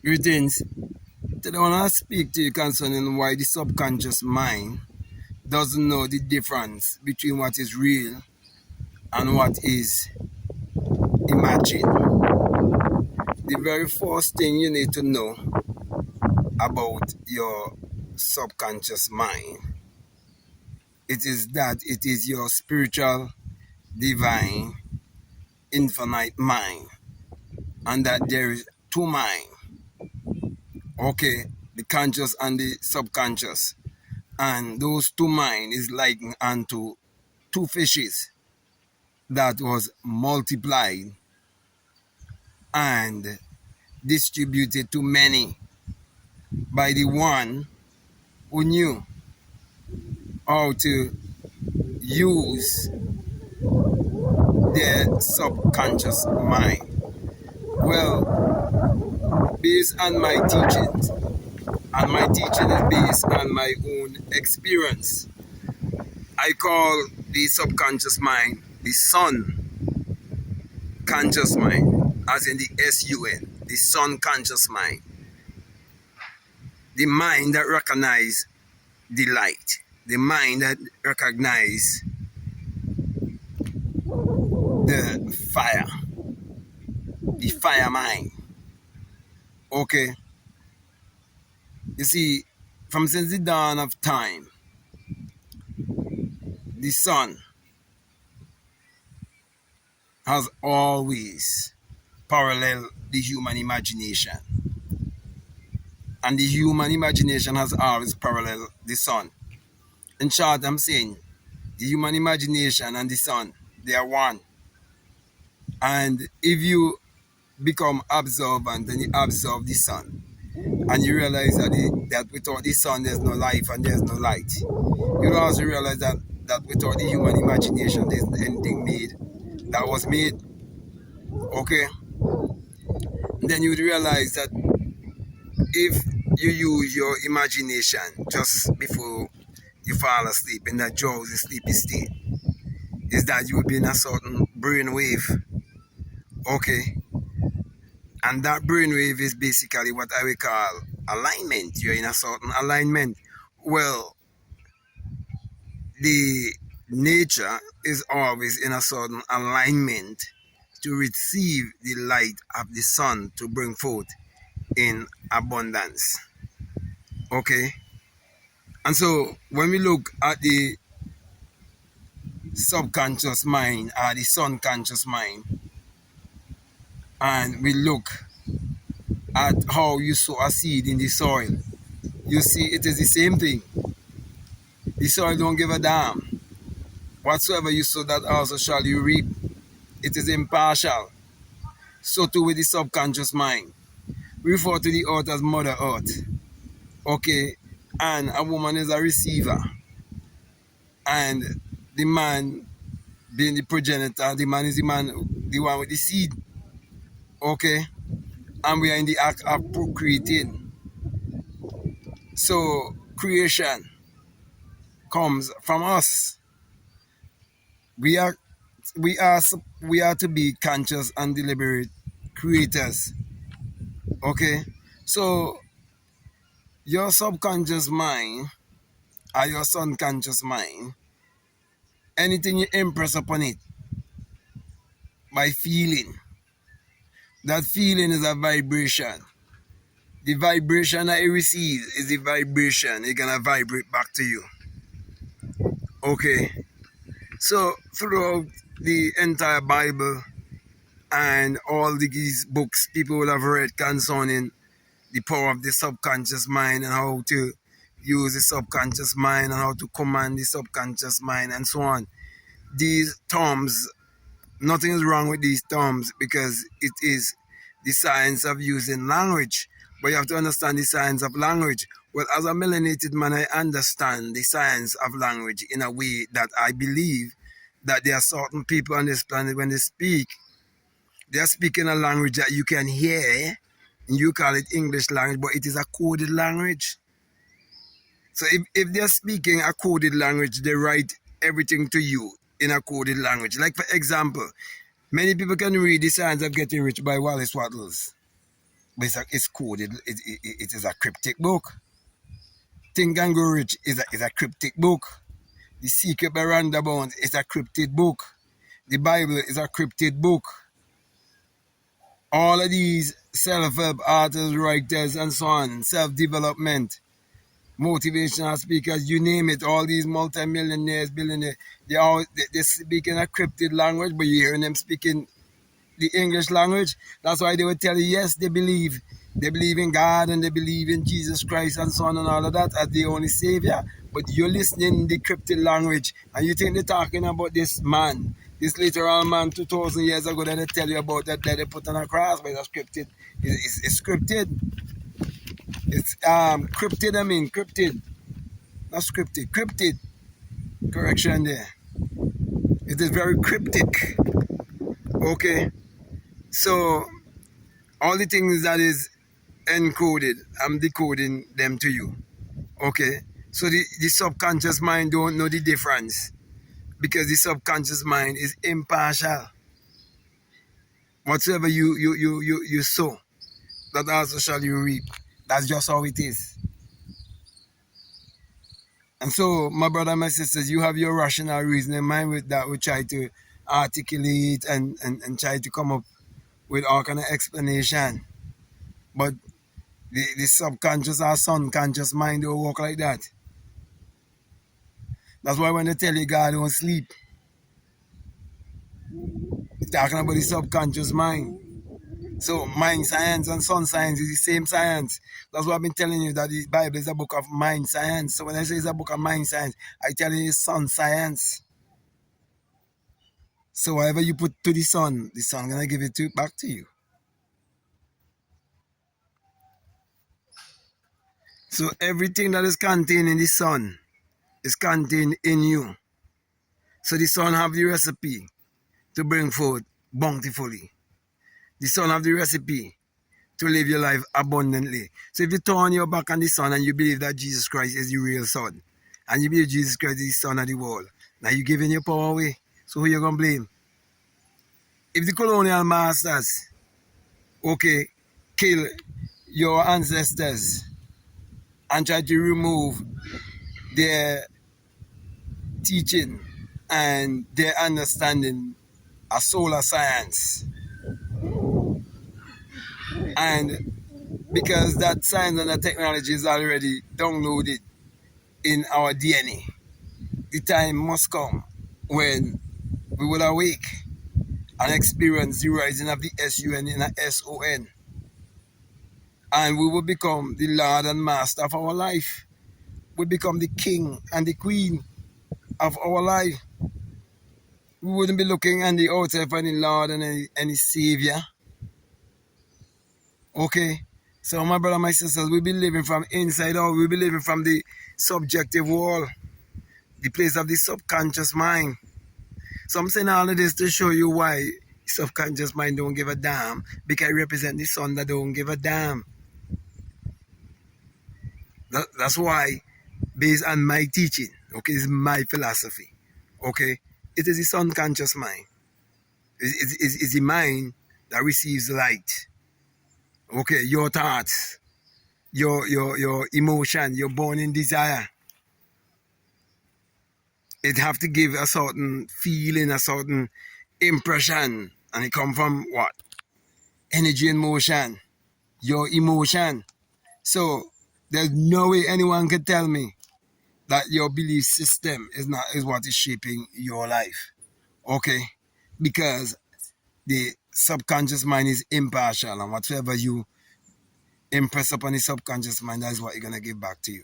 Greetings. Today I want to speak to you concerning why the subconscious mind doesn't know the difference between what is real and what is imagined. The very first thing you need to know about your subconscious mind, it is that it is your spiritual, divine, infinite mind, and that there is two minds. Okay, the conscious and the subconscious. And those two minds is likened unto two fishes that was multiplied and distributed to many by the one who knew how to use their subconscious mind. Well, based on my teachings, and my teaching is based on my own experience, I call the subconscious mind the sun conscious mind, as in the SUN, the sun conscious mind, the mind that recognizes the light, the mind that recognizes the fire, the fire mind. Okay, you see, from since the dawn of time, the sun has always paralleled the human imagination, and the human imagination has always paralleled the sun. In short, I'm saying the human imagination and the sun, they are one. And if you become observant and you observe the sun, and you realize that without the sun there's no life and there's no light, you'll also realize that without the human imagination there's anything made that was made. Okay? And then you'd realize that if you use your imagination just before you fall asleep in that drowsy sleepy state, is that you will be in a certain brain wave. Okay? And that brainwave is basically what I would call alignment. You're in a certain alignment. Well, the nature is always in a certain alignment to receive the light of the sun to bring forth in abundance. Okay? And so when we look at the subconscious mind or the subconscious mind, and we look at how you sow a seed in the soil, you see it is the same thing. The soil don't give a damn. Whatsoever you sow, that also shall you reap. It is impartial. So too with the subconscious mind. We refer to the earth as Mother Earth. Okay? And a woman is a receiver. And the man being the progenitor, the man is the one with the seed. Okay? And we are in the act of procreating. So creation comes from us. We are we are we are to be conscious and deliberate creators. Okay, so your subconscious mind or your subconscious mind, anything you impress upon it by feeling, that feeling is a vibration. The vibration that you receive is the vibration it's gonna vibrate back to you. Okay, so throughout the entire Bible and all these books people will have read concerning the power of the subconscious mind and how to use the subconscious mind and how to command the subconscious mind and so on. These terms, nothing is wrong with these terms because it is the science of using language. But you have to understand the science of language. Well, as a melanated man, I understand the science of language in a way that I believe that there are certain people on this planet when they speak, they are speaking a language that you can hear. You call it English language, but it is a coded language. So if they're speaking a coded language, they write everything to you in a coded language. Like, for example, many people can read The Science of Getting Rich by Wallace Wattles. but it's coded. It is a cryptic book. Think and Grow Rich is a cryptic book. The Secret by Rhonda Bones is a cryptic book. The Bible is a cryptic book. All of these self-help artists, writers, and so on, self-development, motivational speakers, you name it, all these multi-millionaires, billionaires, they speak in a cryptic language, but you're hearing them speaking the English language. That's why they would tell you, yes, they believe in God and they believe in Jesus Christ and so on and all of that as the only savior. But you're listening in the cryptic language and you think they're talking about this man, this literal man 2,000 years ago that they tell you about that they put on a cross, but it's scripted. It's scripted. It's cryptid, cryptid. Not scripted, cryptid. Correction there. It is very cryptic. Okay. So all the things that is encoded, I'm decoding them to you. Okay? So the subconscious mind don't know the difference because the subconscious mind is impartial. Whatsoever you sow, that also shall you reap. That's just how it is. And so, my brother and my sisters, you have your rational reasoning mind with that. We try to articulate and try to come up with all kind of explanation. But the subconscious or subconscious mind don't work like that. That's why when they tell you God don't sleep, they're talking about the subconscious mind. So mind science and sun science is the same science. That's why I've been telling you that the Bible is a book of mind science. So when I say it's a book of mind science, I tell you it's sun science. So whatever you put to the sun gonna give it back to you. So everything that is contained in the sun is contained in you. So the sun have the recipe to bring forth bountifully. The sun have the recipe to live your life abundantly. So if you turn your back on the sun and you believe that Jesus Christ is the real son, and you believe Jesus Christ is the son of the world, now you're giving your power away. So who you gonna blame? If the colonial masters, okay, kill your ancestors and try to remove their teaching and their understanding of solar science, and because that science and that technology is already downloaded in our DNA, the time must come when we will awake and experience the rising of the SUN in a SON, and we will become the Lord and Master of our life. We become the King and the Queen of our life. We wouldn't be looking on the outside for any Lord and any Savior. Okay? So my brother, my sisters, we'll be living from inside out. We'll be living from the subjective world, the place of the subconscious mind. So I'm saying all of this to show you why subconscious mind don't give a damn, because I represent the sun that don't give a damn. That's why, based on my teaching, okay, it's my philosophy, okay, it is the subconscious mind. It's the mind that receives light. Okay, your thoughts, your emotion, your burning desire. It have to give a certain feeling, a certain impression, and it come from what? Energy and motion, your emotion. So there's no way anyone can tell me that your belief system is what is shaping your life. Okay? Because the subconscious mind is impartial, and whatever you impress upon the subconscious mind, that's what you're gonna give back to you.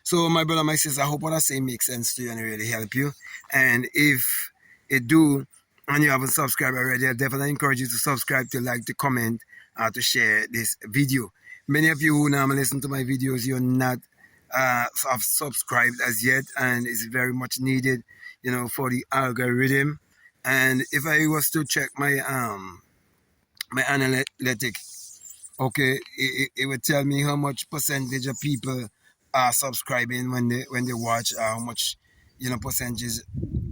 So my brother, my sister, I hope what I say makes sense to you and it really help you. And if it do, and you haven't subscribed already, I definitely encourage you to subscribe, to like, to comment, to share this video. Many of you who normally listen to my videos, you're not have subscribed as yet, and it's very much needed, for the algorithm. And if I was to check my my analytic, okay, it would tell me how much percentage of people are subscribing when they watch, how much percentage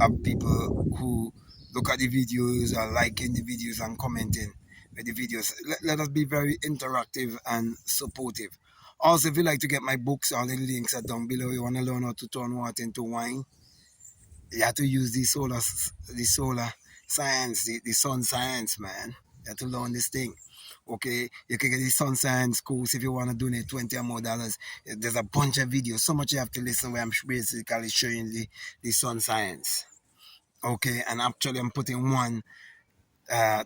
of people who look at the videos are liking the videos and commenting. with the videos. Let us be very interactive and supportive. Also, if you like to get my books, all the links are down below. You want to learn how to turn water into wine, you have to use the solar science, the sun science, man. You have to learn this thing. Okay, you can get the sun science course if you want to donate $20 or more. There's a bunch of videos, so much you have to listen where I'm basically showing the sun science. Okay, and actually I'm putting one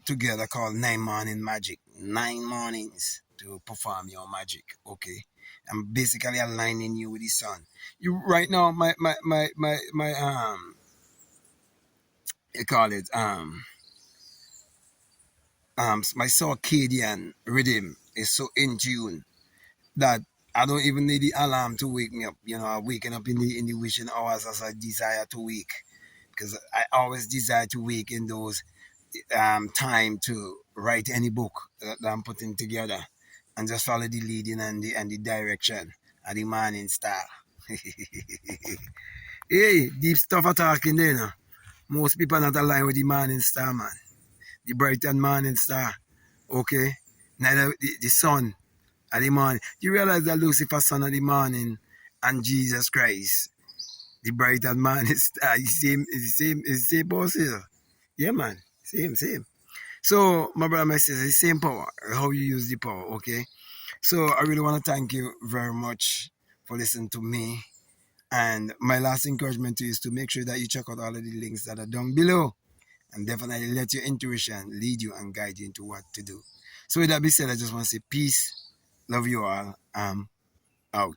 together called 9 morning magic. 9 mornings to perform your magic. Okay, I'm basically aligning you with the sun. You right now, my you call it my circadian rhythm is so in tune that I don't even need the alarm to wake me up. You know, I'm waking up in the wishing hours as I desire to wake, because I always desire to wake in those time to write any book that I'm putting together, and just follow the leading and the direction of the morning star. Hey, deep stuff are talking there now. Most people not aligned with the morning star, man. The bright and morning star. Okay? Neither the sun at the morning. You realize that Lucifer's son at the morning and Jesus Christ, the bright and morning star, is the same boss here. Yeah, man. Same. So, my brother, my sister, the same power, how you use the power, okay? So, I really want to thank you very much for listening to me. And my last encouragement to you is to make sure that you check out all of the links that are down below, and definitely let your intuition lead you and guide you into what to do. So with that being said, I just want to say peace, love you all, out.